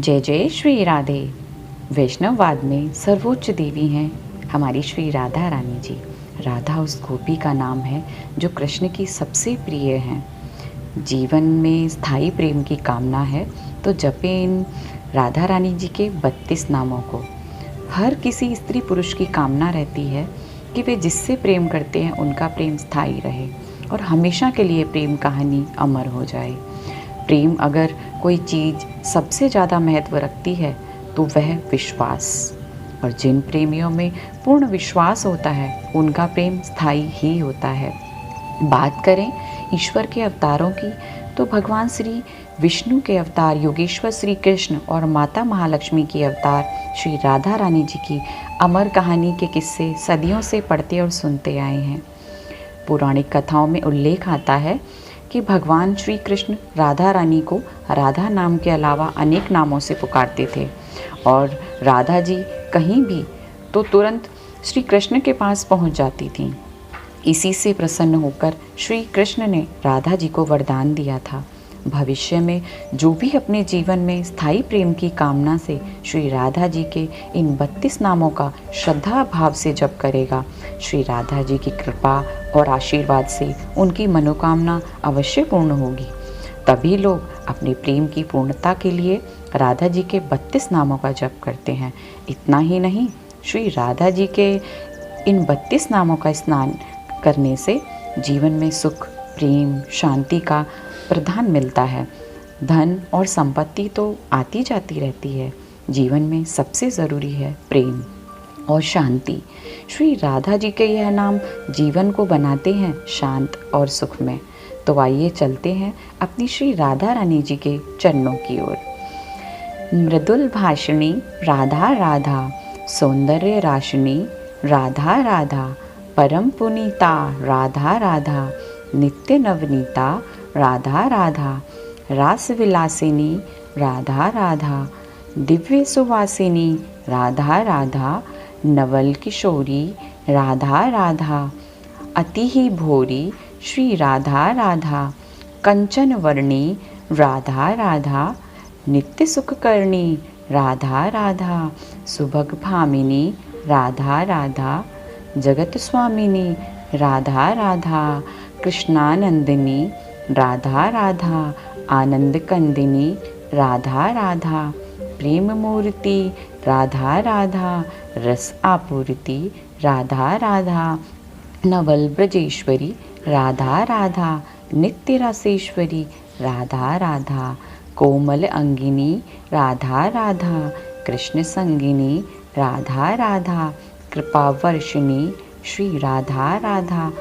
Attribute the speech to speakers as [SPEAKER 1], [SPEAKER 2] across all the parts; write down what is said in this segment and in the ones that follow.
[SPEAKER 1] जय जय श्री राधे। वैष्णववाद में सर्वोच्च देवी हैं हमारी श्री राधा रानी जी। राधा उस गोपी का नाम है जो कृष्ण की सबसे प्रिय हैं। जीवन में स्थायी प्रेम की कामना है तो जपे इन राधा रानी जी के 32 नामों को। हर किसी स्त्री पुरुष की कामना रहती है कि वे जिससे प्रेम करते हैं उनका प्रेम स्थायी रहे और हमेशा के लिए प्रेम कहानी अमर हो जाए। प्रेम अगर कोई चीज़ सबसे ज़्यादा महत्व रखती है तो वह विश्वास, और जिन प्रेमियों में पूर्ण विश्वास होता है उनका प्रेम स्थायी ही होता है। बात करें ईश्वर के अवतारों की तो भगवान श्री विष्णु के अवतार योगेश्वर श्री कृष्ण और माता महालक्ष्मी की अवतार श्री राधा रानी जी की अमर कहानी के किस्से सदियों से पढ़ते और सुनते आए हैं। पौराणिक कथाओं में उल्लेख आता है कि भगवान श्री कृष्ण राधा रानी को राधा नाम के अलावा अनेक नामों से पुकारते थे और राधा जी कहीं भी तो तुरंत श्री कृष्ण के पास पहुंच जाती थीं। इसी से प्रसन्न होकर श्री कृष्ण ने राधा जी को वरदान दिया था, भविष्य में जो भी अपने जीवन में स्थायी प्रेम की कामना से श्री राधा जी के इन 32 नामों का श्रद्धा भाव से जप करेगा, श्री राधा जी की कृपा और आशीर्वाद से उनकी मनोकामना अवश्य पूर्ण होगी। तभी लोग अपने प्रेम की पूर्णता के लिए राधा जी के 32 नामों का जप करते हैं। इतना ही नहीं, श्री राधा जी के इन 32 नामों का स्नान करने से जीवन में सुख, प्रेम, शांति का प्रदान मिलता है। धन और संपत्ति तो आती जाती रहती है, जीवन में सबसे ज़रूरी है प्रेम और शांति। श्री राधा जी के यह नाम जीवन को बनाते हैं शांत और सुखमय। तो आइए चलते हैं अपनी श्री राधा रानी जी के चरणों की ओर। मृदुल भाषिणी राधा राधा, सौंदर्य राशिनी राधा राधा, परम पुनीता राधा राधा, नित्य नवनीता राधा राधा, रास विलासिनी राधा राधा, दिव्य सुवासिनी राधा राधा, नवल किशोरी राधा राधा, अति ही भोरी श्री राधा राधा, कंचन वर्णी राधा राधा, नित्य सुख करणी राधा राधा, सुभग भामिनी राधा राधा, जगत स्वामिनी राधा राधा, कृष्णानंदिनी राधा राधा, आनंद कंदिनी राधा राधा, प्रेम मूर्ति राधा राधा, रस आपूर्ति राधा राधा, नवल ब्रजेश्वरी राधा राधा, नित्य रसेश्वरी राधा राधा, कोमल अंगिनी राधा राधा, कृष्ण संगिनी राधा राधा, कृपा वर्षिणी श्री राधा राधा,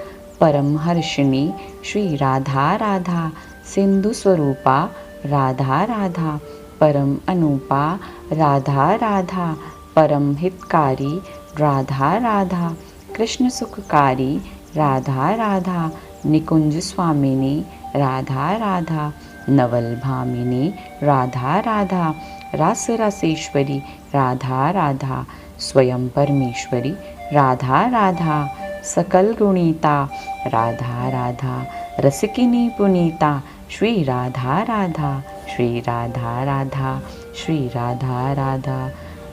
[SPEAKER 1] परम हर्षिणी श्री राधा राधा, सिंधु स्वरूपा राधा राधा, परम अनुपा राधा राधा, परम हितकारी राधा राधा, कृष्ण सुखकारी राधा राधा, निकुंज स्वामिनी राधा राधा, नवल भामिनी राधा राधा, रास रसेश्वरी राधा राधा, स्वयं परमेश्वरी राधा राधा, सकल गुणीता राधा राधा, रसिकिनी पुनीता श्री राधा राधा, श्री राधा राधा, श्री राधा राधा।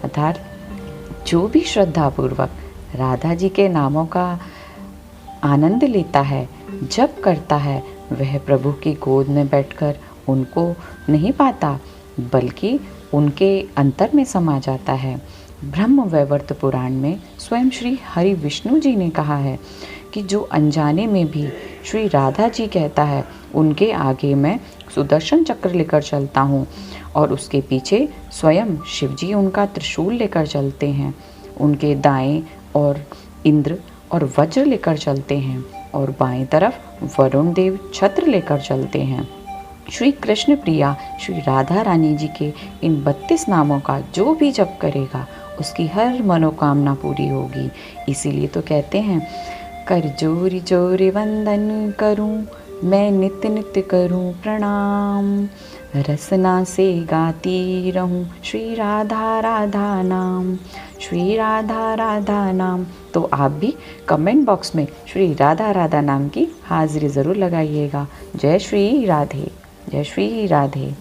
[SPEAKER 1] अर्थात जो भी श्रद्धापूर्वक राधा जी के नामों का आनंद लेता है, जप करता है, वह प्रभु की गोद में बैठकर उनको नहीं पाता बल्कि उनके अंतर में समा जाता है। ब्रह्म वैवर्त पुराण में स्वयं श्री हरि विष्णु जी ने कहा है कि जो अनजाने में भी श्री राधा जी कहता है उनके आगे मैं सुदर्शन चक्र लेकर चलता हूँ और उसके पीछे स्वयं शिव जी उनका त्रिशूल लेकर चलते हैं, उनके दाएं और इंद्र और वज्र लेकर चलते हैं और बाएं तरफ वरुण देव छत्र लेकर चलते हैं। श्री कृष्ण प्रिया श्री राधा रानी जी के इन 32 नामों का जो भी जप करेगा उसकी हर मनोकामना पूरी होगी। इसीलिए तो कहते हैं, कर जोरी जोरी वंदन करूं मैं, नित्य नित्य करूं प्रणाम, रसना से गाती रहूं श्री राधा राधा नाम, श्री राधा राधा नाम। तो आप भी कमेंट बॉक्स में श्री राधा राधा नाम की हाजिरी ज़रूर लगाइएगा। जय श्री राधे, जय श्री राधे।